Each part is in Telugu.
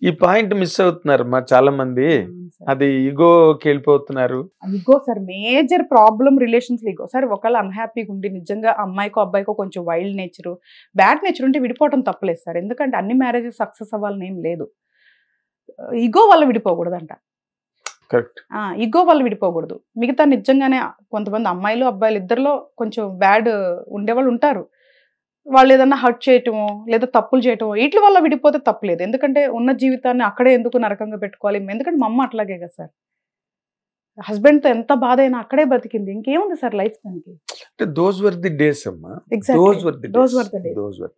ఈ పాయింట్ మిస్ అవుతున్నారు మా చాలా మంది. అది ఈగోకి వెళ్ళిపోతున్నారు. Ego sir major problem relations ego sir. ఒకళ్ళు అన్హ్యాపీగా ఉండి నిజంగా అమ్మాయికో అబ్బాయికో కొంచెం వైల్డ్ నేచర్ బ్యాడ్ నేచర్ ఉంటే విడిపోవటం తప్పలేదు సార్. ఎందుకంటే అన్ని మ్యారేజెస్ సక్సెస్ అవ్వాలని ఏం లేదు. ఈగో వల్ల విడిపోకూడదంట. కరెక్ట్. ఈగో వల్ల విడిపోకూడదు. మిగతా నిజంగానే కొంతమంది అమ్మాయిలు అబ్బాయిలు ఇద్దరిలో కొంచెం బ్యాడ్ ఉండేవాళ్ళు ఉంటారు. వాళ్ళు ఏదన్నా హర్ట్ చేయటమో లేదా తప్పులు చేయటమో వీటి వల్ల విడిపోతే తప్పలేదు. ఎందుకంటే ఉన్న జీవితాన్ని అక్కడే ఎందుకు నరకంగా పెట్టుకోవాలి. ఎందుకంటే మా అమ్మ అట్లాగే కదా సార్. హస్బెండ్తో ఎంత బాధ అయినా అక్కడే బతికింది. ఇంకేముంది సార్ లైఫ్ దానికి. దోస్ వర్ ది డేస్ అమ్మా.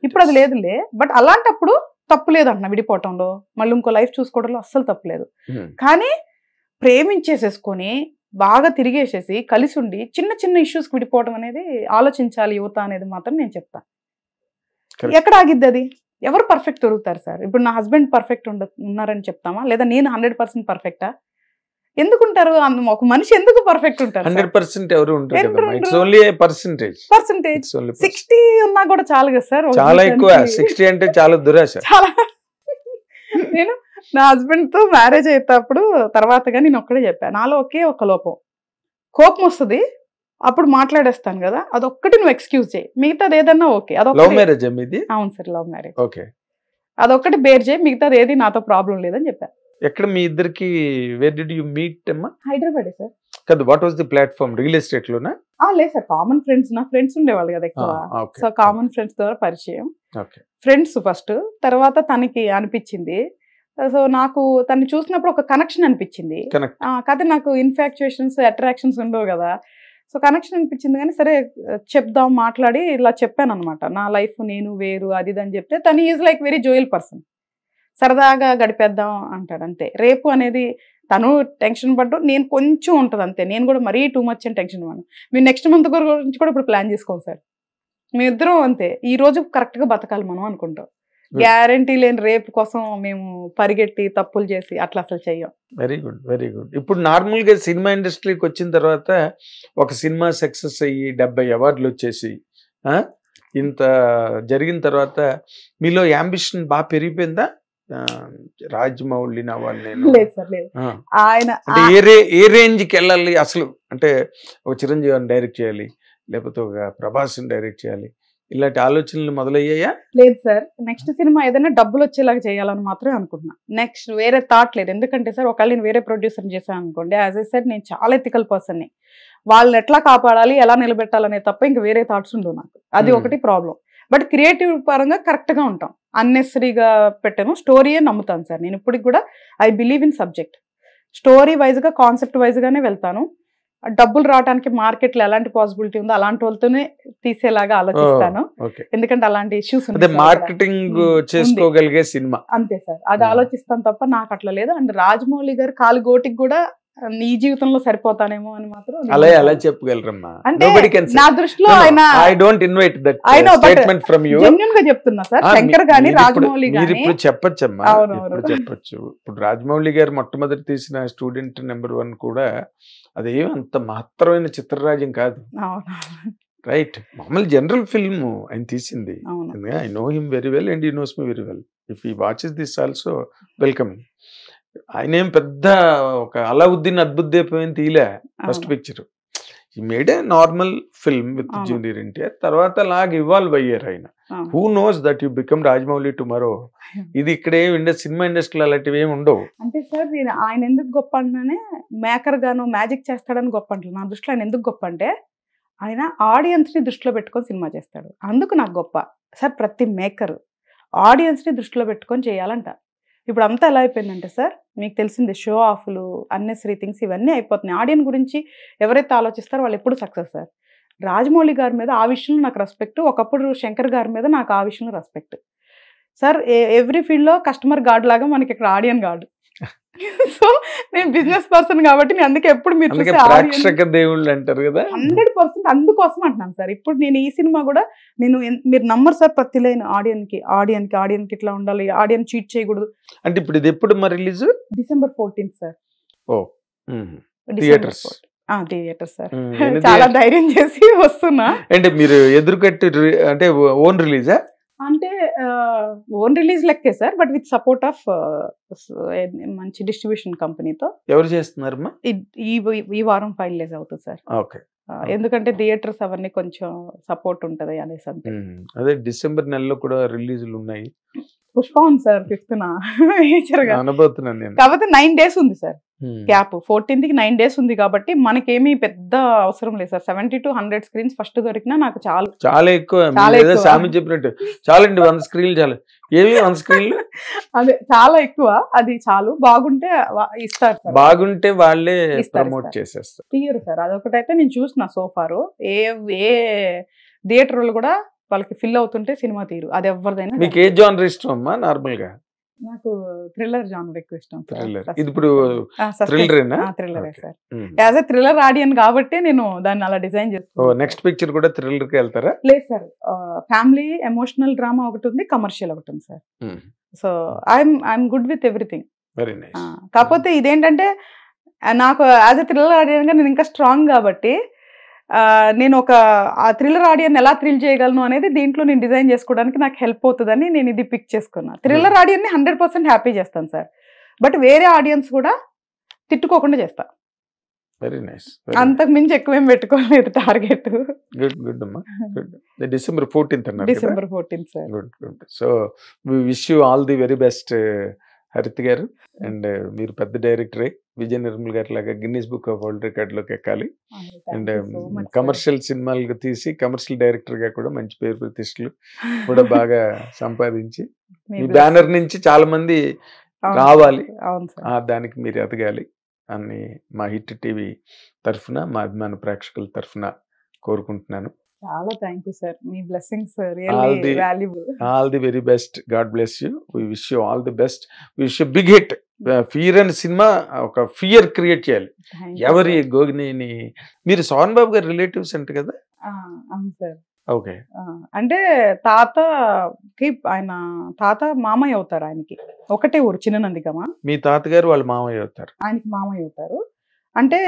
ఇప్పుడు అది లేదులే. బట్ అలాంటప్పుడు తప్పు లేదు అంటున్నా విడిపోవటంలో. మళ్ళీ ఇంకో లైఫ్ చూసుకోవడంలో అస్సలు తప్పులేదు. కానీ ప్రేమించేసేసుకొని బాగా తిరిగేసేసి కలిసి ఉండి చిన్న చిన్న ఇష్యూస్కి విడిపోవడం అనేది ఆలోచించాలి యువత అనేది మాత్రం నేను చెప్తాను. ఎక్కడ ఆగిద్ది అది? ఎవరు పర్ఫెక్ట్ దొరుకుతారు సార్? ఇప్పుడు నా హస్బెండ్ పర్ఫెక్ట్ ఉన్నారని చెప్తామా, లేదా నేను 100% పర్ఫెక్టా? ఎందుకుంటారు? ఒక మనిషి ఎందుకు పర్ఫెక్ట్ ఉంటారు? 100% ఎవరు ఉంటారు? It's only A percentage. 60 ఉన్నా కూడా చాలు కదా సార్. చాలా ఎక్కువ. 60 అంటే చాలా దురాశ. చాలా. నేను నా హస్బెండ్ తో మ్యారేజ్ అయ్యేటప్పుడు తర్వాతగా నేను ఒక్కడే చెప్పాను, నాలో ఒకే ఒక లోపం, కోపం వస్తుంది అప్పుడు మాట్లాడేస్తాను కదా, అదొక్కటి నువ్వు ఎక్స్క్యూజ్ చేయి, మిగతాది ఏదన్నా ఓకే. లవ్ మ్యారేజ్ మీది? అవును సార్, లవ్ మ్యారేజ్. ఓకే. అదొక్కటి బేర్ చేయి, మిగతాది ఏది నాతో ప్రాబ్లం లేదని చెప్పాను. ఎక్కడ మీ ఇద్దరికి వేర్ డిడ్ యు మీట్ అమ్మా? హైదరాబాద్ సార్. కదా, what was the platform? Real estate లోనా? లేదు సార్, కామన్ ఫ్రెండ్స్. నా ఫ్రెండ్స్ ఉండేవాళ్ళు కదా ఎక్కువ. సో కామన్ ఫ్రెండ్స్ ద్వారా పరిచయం. ఫ్రెండ్స్ ఫస్ట్, తర్వాత తనకి అనిపించింది. సో నాకు తను చూసినప్పుడు ఒక కనెక్షన్ అనిపించింది. కాకపోతే నాకు ఇన్ఫాక్చుయేషన్స్ అట్రాక్షన్స్ ఉండవు కదా. సో కనెక్షన్ అనిపించింది. కానీ సరే చెప్దాం మాట్లాడి ఇలా చెప్పాను అనమాట, నా లైఫ్ నేను వేరు అది అని చెప్తే తను is like very Joel person. సరదాగా గడిపేద్దాం అంటాడు అంతే. రేపు అనేది తను టెన్షన్ పడ్డు, నేను కొంచెం ఉంటుంది అంతే. నేను కూడా మరీ టూ మచ్ అని టెన్షన్ పడ్డాను. మీరు నెక్స్ట్ మంత్ గురించి కూడా ఇప్పుడు ప్లాన్ చేసుకోండి సార్. మేమిద్దరం అంతే, ఈ రోజు కరెక్ట్గా బతకాలి మనం అనుకుంటాం. గ్యారంటీ లేని రేపు కోసం మేము పరిగెట్టి తప్పులు చేసి అట్లా అసలు చెయ్యం. Very good, very good. ఇప్పుడు నార్మల్గా సినిమా ఇండస్ట్రీకి వచ్చిన తర్వాత ఒక సినిమా సక్సెస్ అయ్యి 70 అవార్డులు వచ్చేసి ఇంత జరిగిన తర్వాత మీలో యాంబిషన్ బాగా పెరిగిపోయిందా? రాజమౌళిని అవ్వాలి నేను, ఆయన ఏ రేంజ్కి వెళ్ళాలి అసలు? అంటే ఒక చిరంజీవిని డైరెక్ట్ చేయాలి, లేకపోతే ఒక ప్రభాస్ని డైరెక్ట్ చేయాలి, ఇలాంటి ఆలోచనలు మొదలయ్యాయా? లేదు సార్, నెక్స్ట్ సినిమా ఏదైనా డబ్బులు వచ్చేలాగా చేయాలని మాత్రమే అనుకుంటున్నా. నెక్స్ట్ వేరే థాట్ లేదు. ఎందుకంటే సార్ ఒకవేళ నేను వేరే ప్రొడ్యూసర్ చేశాను అనుకోండి, యాజ్ ఐ సెడ్ నేను చాలా ఎథికల్ పర్సన్ని, వాళ్ళని ఎట్లా కాపాడాలి ఎలా నిలబెట్టాలనే తప్ప ఇంకా వేరే థాట్స్ ఉండవు నాకు. అది ఒకటి ప్రాబ్లం. బట్ క్రియేటివ్ పరంగా కరెక్ట్గా ఉంటాం. అన్నెసరీగా పెట్టాను, స్టోరీయే నమ్ముతాను సార్ నేను ఇప్పటికి కూడా. I believe in subject. Story వైజ్గా కాన్సెప్ట్ వైజ్గానే వెళ్తాను. డబ్బులు రావడానికి మార్కెట్లో ఎలాంటి పాసిబిలిటీ ఉందో అలాంటి వాళ్ళతోనే తీసేలాగా ఆలోచిస్తాను. ఎందుకంటే అలాంటి ఇష్యూస్ మార్కెటింగ్ చేసుకోగలిగే సినిమా అంతే సార్, అది ఆలోచిస్తాను తప్ప నాకు అట్లా లేదు. అండ్ రాజమౌళి గారు కాలు గోటికి కూడా ఈ జీవితంలో సరిపోతానేమో అని మాత్రం అలా చెప్పగలరమ్మా. అంటే నా దృష్టిలో ఆయన I don't invite that statement from you. Genuine గా చెప్తున్నా సార్. శంకర్ గాని రాజమౌళి గాని ఇప్పుడు చెప్పొచ్చమ్మా, ఇప్పుడు చెప్పొచ్చు. ఇప్పుడు రాజమౌళి గారు మొట్టమొదటి తీసిన స్టూడెంట్ నెంబర్ 1 కూడా అదేం అంత మహత్తరమైన చిత్రరాజ్యం కాదు, రైట్? మామూలు జనరల్ ఫిల్మ్ ఆయన తీసింది. I know him very well and he knows me very well. If he watches this also welcome. ఆయన ఏం పెద్ద ఒక అలావుద్దీన్ అద్భుత్ దీపం తీయలే ఫస్ట్ పిక్చర్. ఈ made A normal film with junior NTR. తర్వాత అలాగ ఇవాల్వ్ అయ్యారు ఆయన. Who knows that you become Rajamouli tomorrow. ఇది ఇక్కడ సినిమా ఇండస్ట్రీలో అలాంటివి ఏమి ఉండవు. అంటే సార్ నేను ఆయన ఎందుకు గొప్ప అంటేనే మేకర్ గాను మ్యాజిక్ చేస్తాడని గొప్ప అంటారు. నా దృష్టిలో ఆయన ఎందుకు గొప్ప అంటే ఆయన ఆడియన్స్ ని దృష్టిలో పెట్టుకొని సినిమా చేస్తాడు, అందుకు నాకు గొప్ప సార్. ప్రతి మేకర్ ఆడియన్స్ ని దృష్టిలో పెట్టుకొని చేయాలంట. ఇప్పుడు అంతా ఎలా అయిపోయిందంటే సార్, మీకు తెలిసిందే, షో ఆఫ్లు, అన్నెసరీ థింగ్స్ ఇవన్నీ అయిపోతున్నాయి. ఆడియన్స్ గురించి ఎవరైతే ఆలోచిస్తారో వాళ్ళు ఎప్పుడు సక్సెస్ సార్. రాజమౌళి గారి మీద ఆ విషయంలో నాకు రెస్పెక్ట్, ఒకప్పుడు శంకర్ గారి మీద నాకు ఆ విషయంలో రెస్పెక్ట్ సార్. ఎవ్రీ ఫీల్డ్లో కస్టమర్ గార్డ్ లాగా మనకి ఇక్కడ ఆడియన్ గార్డ్. సో నేను బిజినెస్ పర్సన్ కాబట్టి నేను అందుకే ఎప్పుడు మీరు ప్రేక్షక దేవుళ్ళు అంటారు కదా, 100% అందుకోసం అంటున్నాను సార్. ఇప్పుడు నేను ఈ సినిమా కూడా నేను మీరు నమ్మరు సార్, ప్రతి లైన్ ఆడియన్ కి ఇట్లా ఉండాలి, ఆడియన్ చీట్ చేయకూడదు. అంటే ఇప్పుడు ఇది ఎప్పుడు మరి రిలీజ్? December 14th sir. ఓ థియేటర్స్ సార్. చాలా ధైర్యం చేసి వస్తున్నా. అంటే మీరు ఎదురుకట్టి అంటే ఓన్ రిలీజా? అంటే ఓన్ రిలీజ్ లెక్కే sir, but with support of మంచి డిస్ట్రిబ్యూషన్ కంపెనీతో. ఎవరు చేస్తున్నారమ్మా? ఈ వారం ఫైనలైజ్ అవుతుంది సార్. ఓకే. ఎందుకంటే థియేటర్స్ అవన్నీ కొంచెం సపోర్ట్ ఉంటది అనేసి అంతే. అదే డిసెంబర్ నెలలో కూడా రిలీజులు ఉన్నాయి. పుష్ప ఉంది సార్ 5th అనబోతున్నాను నేను. కాకపోతే 9 days ఉంది సార్ గ్యాప్. 14th కి 9 days ఉంది కాబట్టి మనకేమీ పెద్ద అవసరం లేదు సార్. 70 to 100 స్క్రీన్స్ ఫస్ట్ దొరికినా నాకు చాలు. చాలా ఎక్కువ. సామి చెప్పినట్టు చాలండి 100 స్క్రీన్లు చాలు. ఏమి 100 స్క్రీన్లు అదే చాలా ఎక్కువ. అది చాలు. బాగుంటే ఇస్తారు, బాగుంటే వాళ్ళే ప్రమోట్ చేసేస్తారు, తీయరు సార్. అదొకటైతే నేను చూసిన సోఫారు. ఏ థియేటర్ వాళ్ళు కూడా వాళ్ళకి ఫిల్ అవుతుంటే సినిమా తీరు. అది ఎవరిదైనా. మీకు ఏ జానర్ ఇష్టం అమ్మా? నార్మల్ గా నాకు థ్రిల్లర్ జానర్ ఎక్కువ ఇష్టం. ఇది ఇప్పుడు థ్రిల్లరేనా? థ్రిల్లరే సార్. యాజ్ ఎ థ్రిల్లర్ ఆడియన్ కాబట్టి నేను దాన్ని అలా డిజైన్ చేస్తాను. నెక్స్ట్ పిక్చర్ కూడా థ్రిల్లర్ కి వెళ్తారా? లేదు సార్, ఫ్యామిలీ ఎమోషనల్ డ్రామా ఒకటి ఉంది, కమర్షియల్ ఒకటి ఉంది sir. So I'm good with everything. Very nice. కాకపోతే ఇదేంటంటే నాకు యాజ్ ఎ థ్రిల్లర్ ఆడియన్ గా నేను ఇంకా స్ట్రాంగ్ కాబట్టి నేను ఒక థ్రిల్లర్ ఆడియన్ ఎలా థ్రిల్ చేయగలను అనేది దీంట్లో నేను డిజైన్ చేసుకోవడానికి నాకు హెల్ప్ అవుతుందని నేను ఇది పిక్ చేసుకున్నా. థ్రిల్లర్ ఆడియన్ ని 100% హ్యాపీ చేస్తాను సార్, బట్ వేరే ఆడియన్స్ కూడా తిట్టుకోకుండా చేస్తా. Very nice. అంతకు మించి ఎక్కువేం పెట్టుకోలేదు టార్గెట్. గుడ్ గుడ్ అమ్మా. గుడ్. December 14th అన్నారు. December 14th sir. Good good. So we wish you all the very best Haritha గారు. అండ్ మీరు పెద్ద డైరెక్టరే, విజయ నిర్మల్ గారి లాగా Guinness book of world record లోకి ఎక్కాలి. అండ్ కమర్షియల్ సినిమాలు తీసి కమర్షియల్ డైరెక్టర్ గా కూడా మంచి పేరు ప్రతిష్టలు కూడా బాగా సంపాదించి మీ బ్యానర్ నుంచి చాలా మంది రావాలి, దానికి మీరు ఎదగాలి అని మా హిట్ టీవీ తరఫున, మా అభిమాన ప్రేక్షకుల తరఫున కోరుకుంటున్నాను. చాలా థ్యాంక్ యూ సార్. మీ blessings really valuable. All the very best. God bless you. We wish you all the best. We wish you big hit. Fear అనే సినిమా ఒక ఫియర్ క్రియేట్ చేయాలి. ఎవరి గోగినేని మీరు సోహన్ బాబు గారి రిలేటివ్స్ అంట కదా? అవును సార్. ఓకే. అంటే ఆయన తాత మామయ్య అవుతారు. ఆయనకి ఒకటే ఊరు చిన్ననందికమా. మీ తాతగారు వాళ్ళ మామయ్య అవుతారు? ఆయనకి మామయ్య అవుతారు. అంటే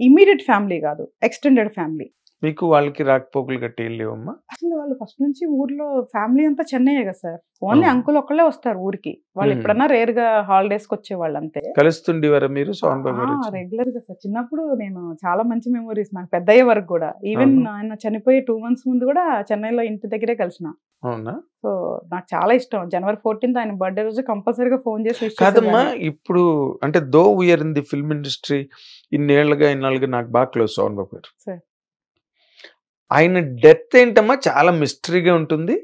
ఇమ్మీడియట్ ఫ్యామిలీ కాదు, ఎక్స్టెండెడ్ ఫ్యామిలీ. మీకు వాళ్ళకి రాకపోకలు గట్టి లేవమ్మా? అసలు వాళ్ళు ఫస్ట్ నుంచి ఊర్లో ఫ్యామిలీ అంతా చెన్నై కదా సార్. ఓన్లీ అంకుల్ ఒక్కళ్ళే వస్తారు ఊరికి. వాళ్ళు ఎప్పుడన్నా రేర్ గా హాలిడేస్ కి వచ్చేవాళ్ళు అంతే. కలుస్తుండేవారా మీరు సోహన్ బాబు? రెగ్యులర్ గా సార్. చిన్నప్పుడు నేను చాలా మంచి మెమరీస్ నాకు పెద్ద అయ్యే వరకు కూడా. ఈవెన్ ఆయన చనిపోయి 2 months ముందు కూడా చెన్నైలో ఇంటి దగ్గరే కలిసిన. అవునా? సో నాకు చాలా ఇష్టం. January 14th ఆయన బర్త్డే రోజు కంపల్సరీగా ఫోన్ చేసి. కాదమ్మా, ఇప్పుడు అంటే though we are in the film industry ఇన్నాళ్ళుగా నాకు బాగా క్లోజ్ సోహన్ బాబు గారు. ఆయన డెత్ ఏంటమ్మా చాలా మిస్టరీగా ఉంటుంది.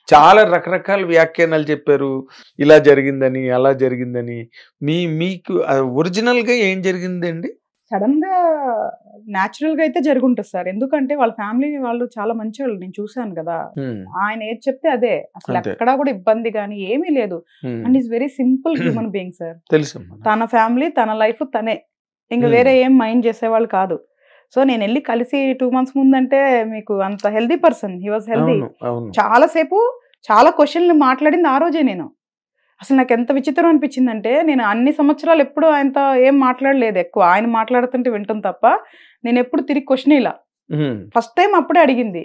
చాలా రకరకాల వ్యాఖ్యానాలు చెప్పారు, ఇలా జరిగిందని అలా జరిగిందని. మీకు ఒరిజినల్ గా ఏం జరిగిందండి? సడన్ గా న్యాచురల్ గా అయితే జరుగుంటుంది సార్. ఎందుకంటే వాళ్ళ ఫ్యామిలీ వాళ్ళు చాలా మంచి వాళ్ళు, నేను చూసాను కదా. ఆయన ఏది చెప్తే అదే, అసలు ఎక్కడా కూడా ఇబ్బంది గానీ ఏమీ లేదు. And is very simple human being sir. తెలుసు, తన ఫ్యామిలీ తన లైఫ్ తనే, ఇంకా వేరే ఏం మైండ్ చేసేవాళ్ళు కాదు. సో నేను వెళ్ళి కలిసి 2 months ముందంటే మీకు అంత healthy person. He was healthy. చాలాసేపు చాలా క్వశ్చన్లు మాట్లాడింది ఆ రోజే. నేను అసలు నాకు ఎంత విచిత్రం అనిపించిందంటే, నేను అన్ని సంవత్సరాలు ఎప్పుడు ఆయనతో ఏం మాట్లాడలేదు. ఎక్కువ ఆయన మాట్లాడుతుంటే వింటాం తప్ప నేను ఎప్పుడు తిరిగి క్వశ్చన్ ఇలా ఫస్ట్ టైం అప్పుడే అడిగింది.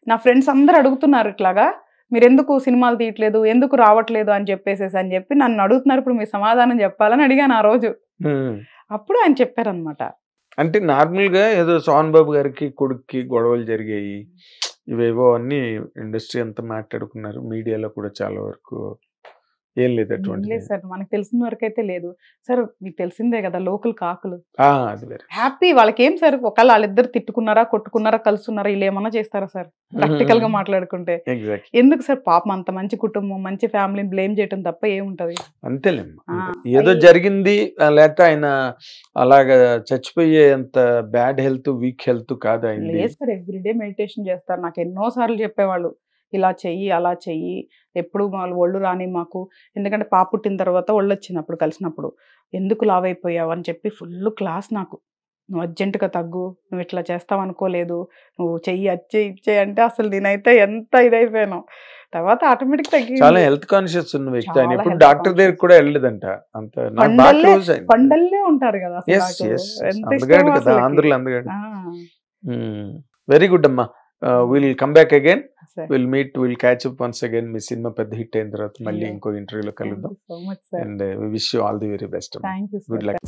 నా ఫ్రెండ్స్ అందరు అడుగుతున్నారు ఇట్లాగా, మీరు ఎందుకు సినిమాలు తీయట్లేదు, ఎందుకు రావట్లేదు అని చెప్పి నన్ను అడుగుతున్నారు, ఇప్పుడు మీరు సమాధానం చెప్పాలని అడిగాను ఆ రోజు. అప్పుడు ఆయన చెప్పారనమాట. అంటే నార్మల్ గా ఏదో సోహన్ బాబు గారికి కొడుక్కి గొడవలు జరిగాయి, ఇవేవో అన్ని ఇండస్ట్రీ అంతా మాట్లాడుకున్నారు, మీడియాలో కూడా చాలా వరకు. ఏం లేదు అటువంటి? లేదు సార్, మనకు తెలిసిన వరకు అయితే లేదు సార్. మీకు తెలిసిందే కదా లోకల్ కాకులు అది హ్యాపీ. వాళ్ళకి ఏం సార్, ఒకవేళ వాళ్ళిద్దరు తిట్టుకున్నారా, కొట్టుకున్నారా, కలుసుకున్నారా, ఇలా ఏమన్నా చేస్తారా సార్? ప్రాక్టికల్ గా మాట్లాడుకుంటే ఎందుకు సార్? పాపం అంత మంచి కుటుంబం, మంచి ఫ్యామిలీని బ్లేమ్ చేయటం తప్ప ఏముంటది? అంతేలేమ్మా. ఏదో జరిగింది, లేకపోతే ఆయన అలాగా చచ్చిపోయే అంత బ్యాడ్ హెల్త్, వీక్ హెల్త్ కాదు ఆయన. లేదు సార్, ఎవ్రీడే మెడిటేషన్ చేస్తారు. నాకు ఎన్నో సార్లు చెప్పేవాళ్ళు, ఇలా చెయ్యి, అలా చెయ్యి, ఎప్పుడు వాళ్ళు ఒళ్ళు రాని మాకు. ఎందుకంటే పాప పుట్టిన తర్వాత ఒళ్ళు వచ్చినప్పుడు కలిసినప్పుడు, ఎందుకు లావ్ అయిపోయావు అని చెప్పి ఫుల్ క్లాస్ నాకు. నువ్వు అర్జెంటుగా తగ్గు, నువ్వు ఇట్లా చేస్తావు అనుకోలేదు, నువ్వు చెయ్యి అచ్చే ఇచ్చే అంటే అసలు నేనైతే ఎంత ఇదైపోయాను. తర్వాత ఆటోమేటిక్ తగ్గి. చాలా హెల్త్ కాన్షియస్ ఉన్న వ్యక్తి ఆయన. ఇప్పుడు డాక్టర్ దగ్గర కూడా వెళ్ళలేదంట. అంత పండల్లే ఉంటారు కదా. ఆంధ్రలో. వెరీ గుడ్ అమ్మా. Will come back again. Will catch up once again. Me cinema పెద్ద హిట్ అయిన తర్వాత మళ్ళీ ఇంకో ఇంటర్వ్యూలో కలుద్దాం. And wish you all the very best. Good luck.